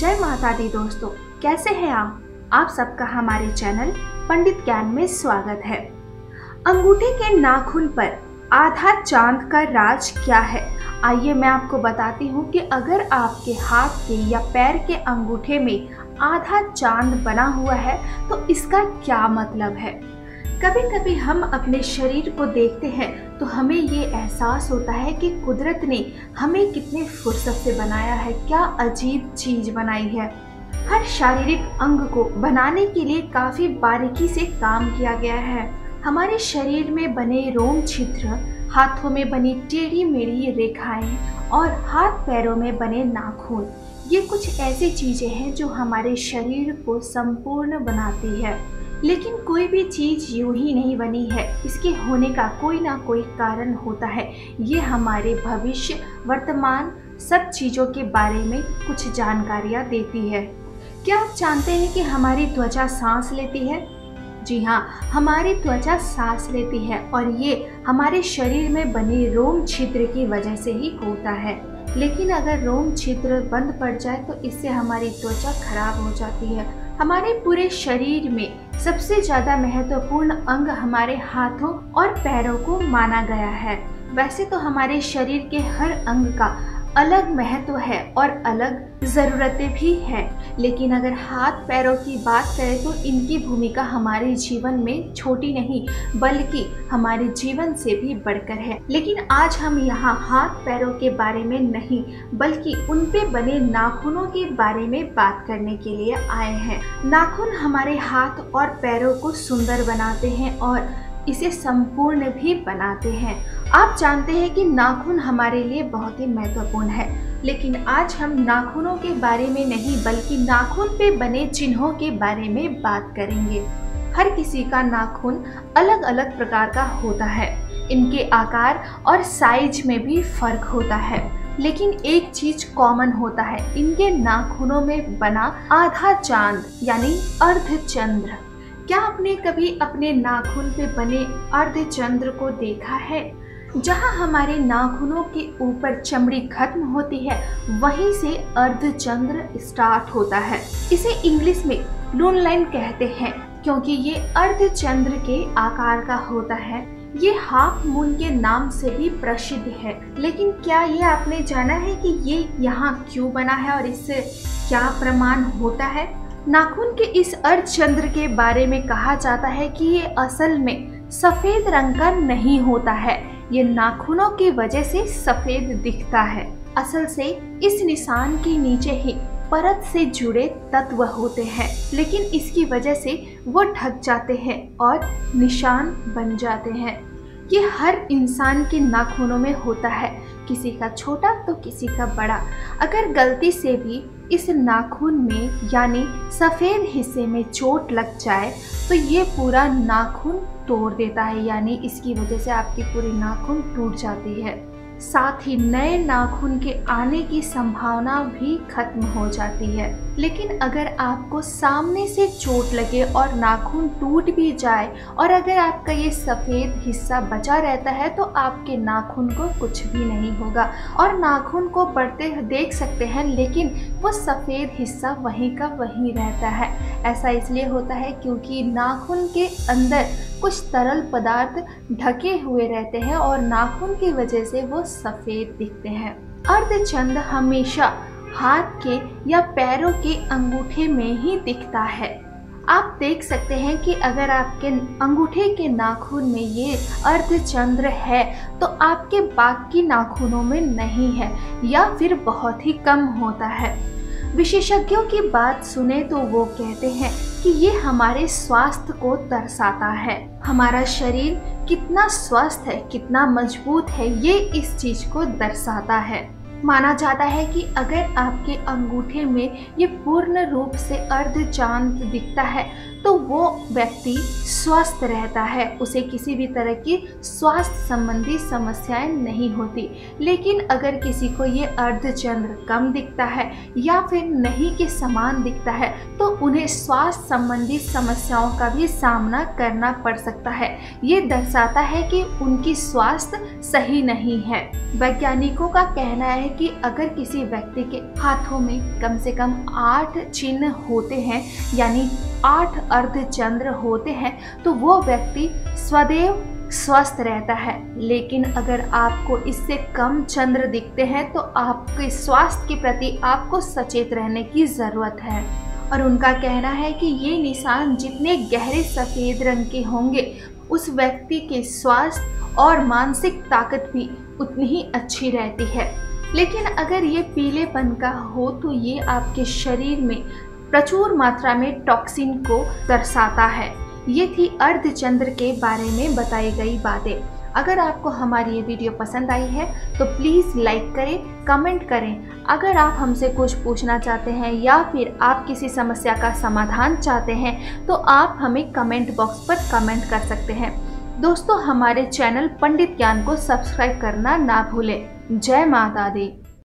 जय माता दी दोस्तों, कैसे हैं आप सबका हमारे चैनल पंडित ज्ञान में स्वागत है। अंगूठे के नाखून पर आधा चांद का राज क्या है? आइए मैं आपको बताती हूँ कि अगर आपके हाथ के या पैर के अंगूठे में आधा चांद बना हुआ है तो इसका क्या मतलब है। कभी कभी हम अपने शरीर को देखते हैं तो हमें ये एहसास होता है कि कुदरत ने हमें कितने फुर्सत से बनाया है, क्या अजीब चीज बनाई है। हर शारीरिक अंग को बनाने के लिए काफी बारीकी से काम किया गया है। हमारे शरीर में बने रोम छिद्र, हाथों में बनी टेढ़ी मेढ़ी रेखाएं और हाथ पैरों में बने नाखून, ये कुछ ऐसी चीजें हैं जो हमारे शरीर को संपूर्ण बनाती है। लेकिन कोई भी चीज यूं ही नहीं बनी है, इसके होने का कोई ना कोई कारण होता है। ये हमारे भविष्य, वर्तमान सब चीजों के बारे में कुछ जानकारियाँ देती है। क्या आप जानते हैं कि हमारी त्वचा सांस लेती है? जी हाँ, हमारी त्वचा सांस लेती है और ये हमारे शरीर में बने रोम छिद्र की वजह से ही होता है। लेकिन अगर रोम छिद्र बंद पड़ जाए तो इससे हमारी त्वचा खराब हो जाती है। हमारे पूरे शरीर में सबसे ज्यादा महत्वपूर्ण अंग हमारे हाथों और पैरों को माना गया है। वैसे तो हमारे शरीर के हर अंग का अलग महत्व है और अलग ज़रूरतें भी हैं, लेकिन अगर हाथ पैरों की बात करें तो इनकी भूमिका हमारे जीवन में छोटी नहीं बल्कि हमारे जीवन से भी बढ़कर है। लेकिन आज हम यहाँ हाथ पैरों के बारे में नहीं बल्कि उन पे बने नाखूनों के बारे में बात करने के लिए आए हैं। नाखून हमारे हाथ और पैरों को सुंदर बनाते हैं और इसे संपूर्ण भी बनाते हैं। आप जानते हैं कि नाखून हमारे लिए बहुत ही महत्वपूर्ण है, लेकिन आज हम नाखूनों के बारे में नहीं बल्कि नाखून पे बने चिन्हों के बारे में बात करेंगे। हर किसी का नाखून अलग अलग प्रकार का होता है, इनके आकार और साइज में भी फर्क होता है, लेकिन एक चीज कॉमन होता है, इनके नाखूनों में बना आधा चांद यानी अर्धचंद्र। क्या आपने कभी अपने नाखून पे बने अर्धचंद्र को देखा है? जहाँ हमारे नाखूनों के ऊपर चमड़ी खत्म होती है वहीं से अर्धचंद्र स्टार्ट होता है। इसे इंग्लिश में लून लाइन कहते हैं क्योंकि ये अर्धचंद्र के आकार का होता है। ये हाफ मून के नाम से भी प्रसिद्ध है। लेकिन क्या ये आपने जाना है कि ये यहाँ क्यों बना है और इससे क्या प्रमाण होता है? नाखून के इस अर्धचंद्र के बारे में कहा जाता है कि ये असल में सफेद रंग का नहीं होता है, ये नाखूनों की वजह से सफेद दिखता है। असल से इस निशान के नीचे ही परत से जुड़े तत्व होते हैं, लेकिन इसकी वजह से वो ढक जाते हैं और निशान बन जाते हैं। ये हर इंसान के नाखूनों में होता है, किसी का छोटा तो किसी का बड़ा। अगर गलती से भी इस नाखून में यानी सफ़ेद हिस्से में चोट लग जाए तो ये पूरा नाखून तोड़ देता है, यानी इसकी वजह से आपकी पूरी नाखून टूट जाती है। साथ ही नए नाखून के आने की संभावना भी खत्म हो जाती है। लेकिन अगर आपको सामने से चोट लगे और नाखून टूट भी जाए और अगर आपका ये सफ़ेद हिस्सा बचा रहता है तो आपके नाखून को कुछ भी नहीं होगा और नाखून को बढ़ते देख सकते हैं, लेकिन वो सफ़ेद हिस्सा वहीं का वहीं रहता है। ऐसा इसलिए होता है क्योंकि नाखून के अंदर कुछ तरल पदार्थ ढके हुए रहते हैं और नाखून की वजह से वो सफ़ेद दिखते हैं। अर्धचंद्र हमेशा हाथ के या पैरों के अंगूठे में ही दिखता है। आप देख सकते हैं कि अगर आपके अंगूठे के नाखून में ये अर्धचंद्र है तो आपके बाकी नाखूनों में नहीं है या फिर बहुत ही कम होता है। विशेषज्ञों की बात सुने तो वो कहते हैं कि ये हमारे स्वास्थ्य को दर्शाता है। हमारा शरीर कितना स्वस्थ है, कितना मजबूत है, ये इस चीज को दर्शाता है। माना जाता है कि अगर आपके अंगूठे में ये पूर्ण रूप से अर्धचांद दिखता है तो वो व्यक्ति स्वस्थ रहता है, उसे किसी भी तरह की स्वास्थ्य संबंधी समस्याएं नहीं होती। लेकिन अगर किसी को ये अर्धचंद्र कम दिखता है या फिर नहीं के समान दिखता है तो उन्हें स्वास्थ्य संबंधी समस्याओं का भी सामना करना पड़ सकता है। ये दर्शाता है कि उनकी स्वास्थ्य सही नहीं है। वैज्ञानिकों का कहना है कि अगर किसी व्यक्ति के हाथों में कम से कम 8 चिन्ह होते हैं, यानी 8 अर्धचंद्र होते हैं, तो वो व्यक्ति सदैव स्वस्थ रहता है। लेकिन अगर आपको इससे कम चंद्र दिखते हैं तो आपके स्वास्थ्य के प्रति आपको सचेत रहने की ज़रूरत है। और उनका कहना है कि ये निशान जितने गहरे सफ़ेद रंग के होंगे, उस व्यक्ति के स्वास्थ्य और मानसिक ताकत भी उतनी ही अच्छी रहती है। लेकिन अगर ये पीलेपन का हो तो ये आपके शरीर में प्रचुर मात्रा में टॉक्सिन को दर्शाता है। ये थी अर्धचंद्र के बारे में बताई गई बातें। अगर आपको हमारी ये वीडियो पसंद आई है तो प्लीज़ लाइक करें, कमेंट करें। अगर आप हमसे कुछ पूछना चाहते हैं या फिर आप किसी समस्या का समाधान चाहते हैं तो आप हमें कमेंट बॉक्स पर कमेंट कर सकते हैं। दोस्तों, हमारे चैनल पंडित ज्ञान को सब्सक्राइब करना ना भूलें। जय माता दी।